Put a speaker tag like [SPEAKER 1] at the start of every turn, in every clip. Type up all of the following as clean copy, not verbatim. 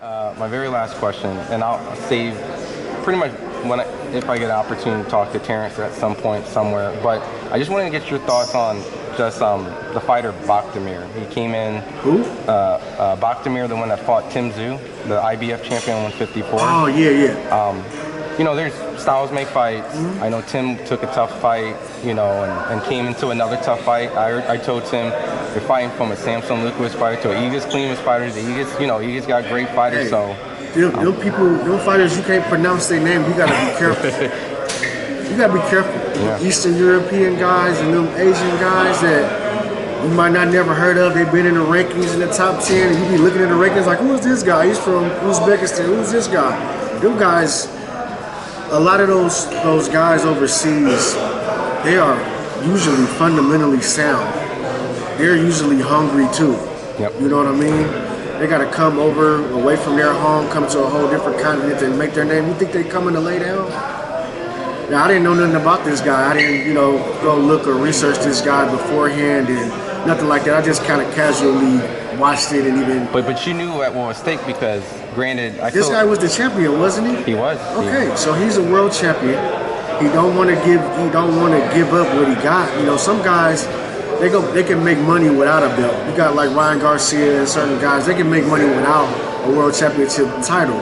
[SPEAKER 1] My very last question, and I'll save pretty much if I get an opportunity to talk to Terrence at some point somewhere. But I just wanted to get your thoughts on just the fighter Bakhtimir. He came in.
[SPEAKER 2] Who?
[SPEAKER 1] Bakhtimir, the one that fought Tim Tszyu, the IBF champion, 154.
[SPEAKER 2] Oh yeah.
[SPEAKER 1] You know, there's styles make fights. I know Tim took a tough fight, you know, and came into another tough fight. I told Tim, you're fighting from a Samson Lukowicz fighter to a Igis Klimas fighter. Igis got great fighters, so.
[SPEAKER 2] Those fighters, you can't pronounce their name. You gotta be careful. You gotta be careful.
[SPEAKER 1] Yeah.
[SPEAKER 2] Eastern European guys and them Asian guys that you might not never heard of. They've been in the rankings in the top 10, and you be looking at the rankings like, who is this guy? He's from Uzbekistan. Who's this guy? Them guys. A lot of those guys overseas, they are usually fundamentally sound. They're usually hungry too.
[SPEAKER 1] Yep.
[SPEAKER 2] You know what I mean? They got to come over, away from their home, come to a whole different continent and make their name. You think they coming to lay down? Now, I didn't know nothing about this guy. I didn't, go look or research this guy beforehand and nothing like that. I just kind of casually watched it and even.
[SPEAKER 1] But you knew at what was stake because, granted,
[SPEAKER 2] this guy was the champion, wasn't he?
[SPEAKER 1] He was.
[SPEAKER 2] Okay, so he's a world champion. He don't want to give up what he got. Some guys, they can make money without a belt. You got like Ryan Garcia and certain guys, they can make money without a world championship title.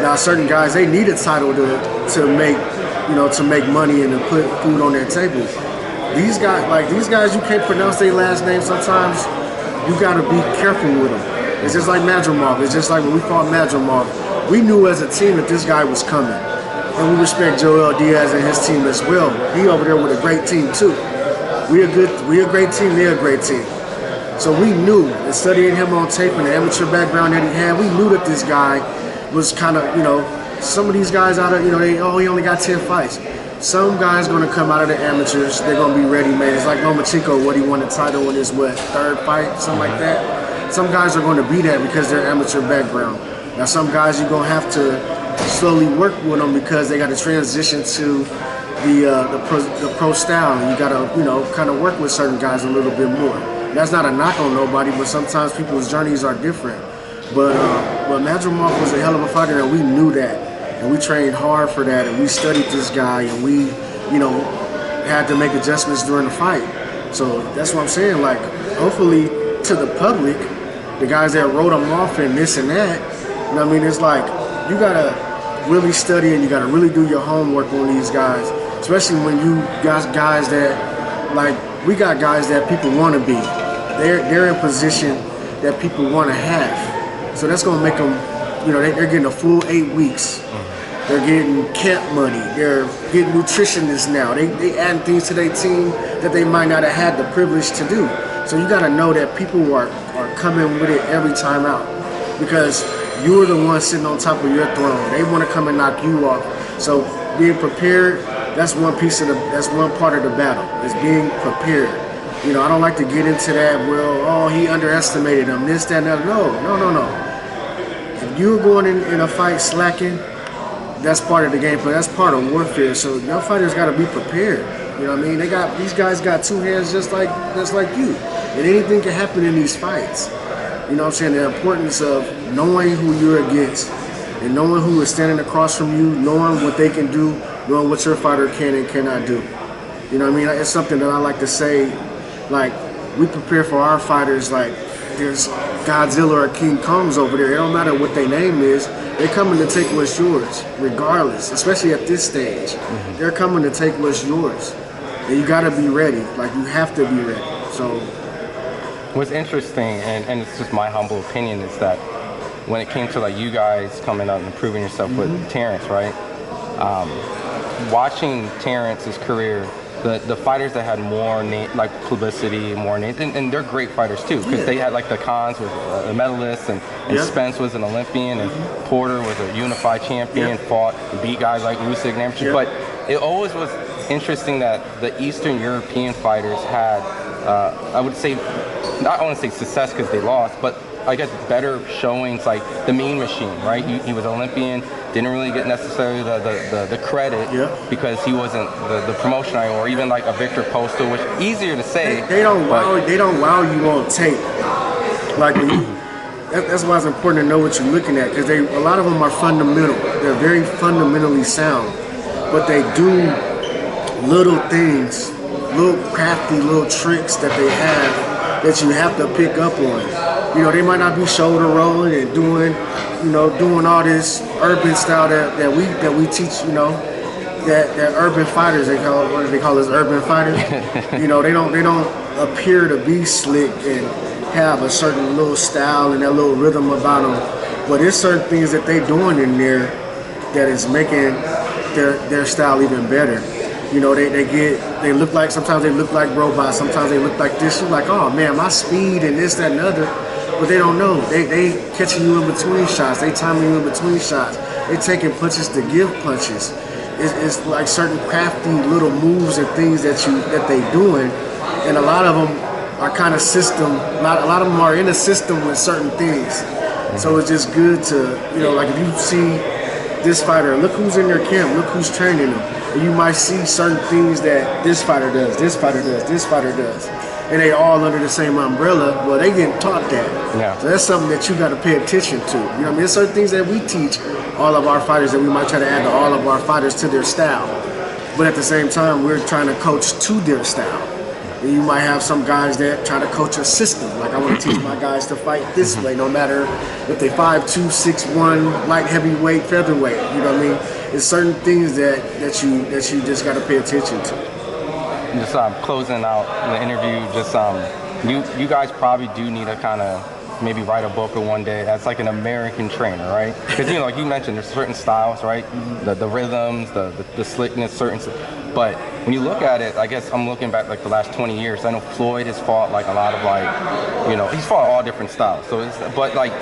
[SPEAKER 2] Now certain guys, they need a title to make money and to put food on their table. These guys, you can't pronounce their last name sometimes. You got to be careful with them. It's just like Madrimov. It's just like when we fought Madrimov. We knew as a team that this guy was coming. And we respect Joel Diaz and his team as well. He over there with a great team too. We a great team, they're a great team. So we knew, and studying him on tape and the amateur background that he had, we knew that this guy was kind of, some of these guys out of, he only got 10 fights. Some guys going to come out of the amateurs, they're going to be ready-made. It's like Lomachenko, he won the title in his, third fight, something like that. Some guys are going to be that because they're amateur background. Now some guys you're going to have to slowly work with them because they got to transition to the pro style. And you got to, kind of work with certain guys a little bit more. That's not a knock on nobody, but sometimes people's journeys are different. But Madrimov was a hell of a fighter, and we knew that. And we trained hard for that, and we studied this guy, and we, had to make adjustments during the fight. So that's what I'm saying. Like, hopefully, to the public, the guys that wrote him off and this and that, it's like you gotta really study and you gotta really do your homework on these guys, especially when you got guys that, we got guys that people want to be. They're in position that people want to have. So that's gonna make them. They're getting a full 8 weeks. They're getting camp money. They're getting nutritionists now. They adding things to their team that they might not have had the privilege to do. So you got to know that people are coming with it every time out because you're the one sitting on top of your throne. They want to come and knock you off. So being prepared, that's one part of the battle, is being prepared. I don't like to get into that, he underestimated him, this, that, and that. No. If you're going in a fight slacking, that's part of the game plan. That's part of warfare. So your fighters got to be prepared. These guys got two hands just like you, and anything can happen in these fights. The importance of knowing who you're against, and knowing who is standing across from you, knowing what they can do, knowing what your fighter can and cannot do. It's something that I like to say. Like, we prepare for our fighters like there's Godzilla or King Kong's over there. It don't matter what their name is. They're coming to take what's yours, regardless, especially at this stage. They're coming to take what's yours. And you got to be ready. Like, you have to be ready. So,
[SPEAKER 1] what's interesting, and it's just my humble opinion, is that when it came to you guys coming out and improving yourself with Terrence, right? Watching Terrence's career, the fighters that had more publicity, more names, and they're great fighters too, because they had the Khans was a medalist, and Spence was an Olympian, and Porter was a unified champion, fought, beat guys like Usyk and amateur. But it always was interesting that the Eastern European fighters had, I would say, not want to say success because they lost, but I guess better showings, like the Mean Machine, right? He was Olympian, didn't really get necessarily the credit because he wasn't the promotion or even like a Victor Postal, which easier to say.
[SPEAKER 2] They don't wow you on tape. Like that's why it's important to know what you're looking at, because a lot of them are fundamental. They're very fundamentally sound, but they do little things, little crafty little tricks that they have that you have to pick up on. You know, they might not be shoulder rolling and doing all this urban style that we teach. You know, that urban fighters, they call us urban fighters. You know, they don't appear to be slick and have a certain little style and that little rhythm about them, but there's certain things that they doing in there that is making their style even better. You know, they look like, sometimes they look like robots, sometimes they look like this. You're like, oh man, my speed and this, that, and the other. But they don't know. They catching you in between shots. They timing you in between shots. They taking punches to give punches. It's like certain crafty little moves and things that they doing, and a lot of them are kind of system. A lot of them are in a system with certain things. So it's just good to, you know, like if you see this fighter, look who's in their camp, look who's training them. And you might see certain things that this fighter does, this fighter does, this fighter does. And they all under the same umbrella. Well, they getting taught that.
[SPEAKER 1] Yeah.
[SPEAKER 2] So that's something that you got to pay attention to. You know what I mean? There's certain things that we teach all of our fighters that we might try to add to all of our fighters to their style. But at the same time, we're trying to coach to their style. And you might have some guys that try to coach a system. Like, I want to teach my guys to fight this way, no matter if they 5'2", 6'1", light heavyweight, featherweight. You know what I mean? It's certain things that you just got to pay attention to.
[SPEAKER 1] Just closing out the interview, just you guys probably do need to kind of maybe write a book or one day that's like an American trainer, right? Because, you know, like you mentioned, there's certain styles, right? The rhythms, the slickness, certain. But when you look at it, I guess I'm looking back like the last 20 years. I know Floyd has fought like a lot of like, you know, he's fought all different styles. So but like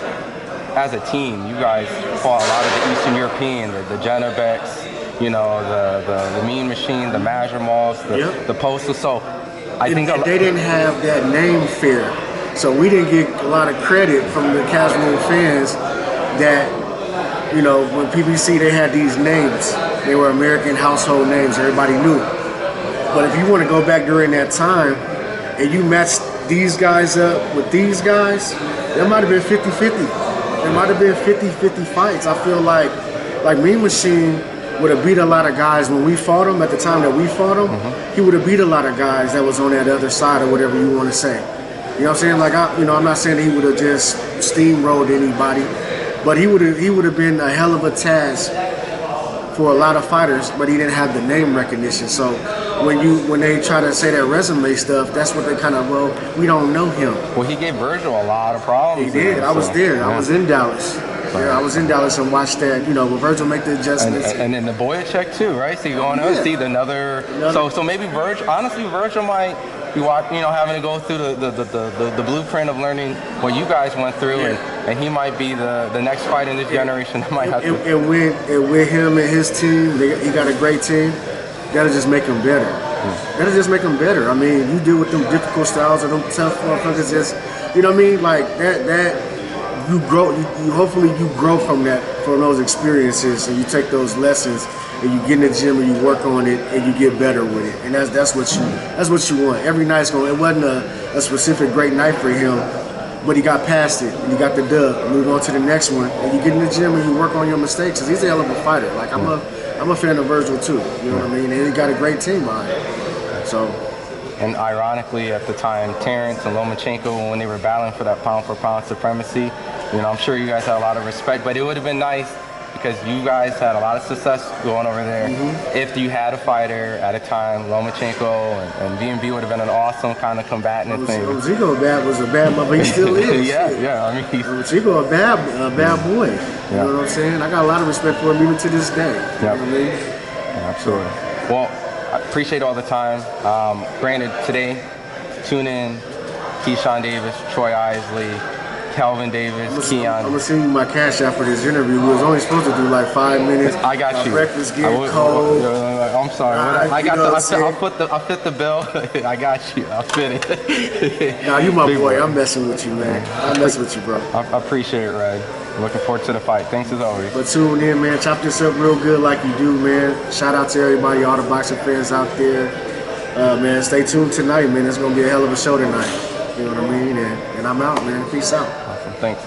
[SPEAKER 1] as a team, you guys fought a lot of the Eastern European, the Genovecs, you know, the Mean Machine, the Madrimovs, the Postal. So I think
[SPEAKER 2] they didn't have that name fear. So we didn't get a lot of credit from the casual fans that, you know, when PBC, they had these names. They were American household names. Everybody knew. But if you want to go back during that time and you match these guys up with these guys, there might have been 50-50. There might have been 50-50 fights. I feel like Mean Machine would have beat a lot of guys when we fought him. At the time that we fought him, he would have beat a lot of guys that was on that other side, or whatever you want to say. You know what I'm saying? Like, I'm not saying that he would have just steamrolled anybody, but he would have been a hell of a task for a lot of fighters, but he didn't have the name recognition. So when they try to say that resume stuff, that's what they kind of, well, we don't know him.
[SPEAKER 1] Well, he gave Virgil a lot of problems.
[SPEAKER 2] He did. I was there. Yeah. I was in Dallas. Yeah, I was in Dallas and watched that, you know, with Virgil make the adjustments.
[SPEAKER 1] And then the Boyacek too, right? So you're going to see another. So maybe Virgil might be watching, you know, having to go through the blueprint of learning what you guys went through, and he might be the next fight in this generation that might have to.
[SPEAKER 2] And with him and his team, he got a great team. That'll just make him better. That'll just make him better. I mean, you deal with them difficult styles or them tough motherfuckers. Just, you know what I mean? Like that. You grow. Hopefully you grow from those experiences, and you take those lessons, and you get in the gym and you work on it, and you get better with it. And that's what you want. Every night's going. It wasn't a specific great night for him, but he got past it, and he got the dub. Move on to the next one, and you get in the gym and you work on your mistakes. Cause he's a hell of a fighter. Like I'm a fan of Virgil too. You know what I mean? And he got a great team behind him. So.
[SPEAKER 1] And ironically, at the time, Terrence and Lomachenko, when they were battling for that pound-for-pound supremacy, you know, I'm sure you guys had a lot of respect, but it would have been nice because you guys had a lot of success going over there. If you had a fighter at a time, Lomachenko and B&B would have been an awesome kind of combatant thing.
[SPEAKER 2] Lomachenko was a bad mother. He still is.
[SPEAKER 1] yeah. I mean,
[SPEAKER 2] Lomachenko a bad boy. You know what I'm saying? I got a lot of respect for him even to this day. You know what I mean?
[SPEAKER 1] Yeah, absolutely. Well, I appreciate all the time. Granted, today, tune in, Keyshawn Davis, Troy Isley, Calvin Davis, Keon.
[SPEAKER 2] I'm gonna send you my cash out for this interview. We was only supposed to do like 5 minutes.
[SPEAKER 1] I got you.
[SPEAKER 2] Breakfast getting cold.
[SPEAKER 1] I'm sorry. I'll fit the bill. I got you. I'll fit it.
[SPEAKER 2] Nah, you my boy. I'm messing with you, man. I'm messing with you, bro.
[SPEAKER 1] I appreciate it, Red. Looking forward to the fight. Thanks as always.
[SPEAKER 2] But tune in, man. Chop this up real good like you do, man. Shout out to everybody, all the boxing fans out there. Man, stay tuned tonight, man. It's going to be a hell of a show tonight. You know what I mean? And I'm out, man. Peace out.
[SPEAKER 1] Awesome. Thanks.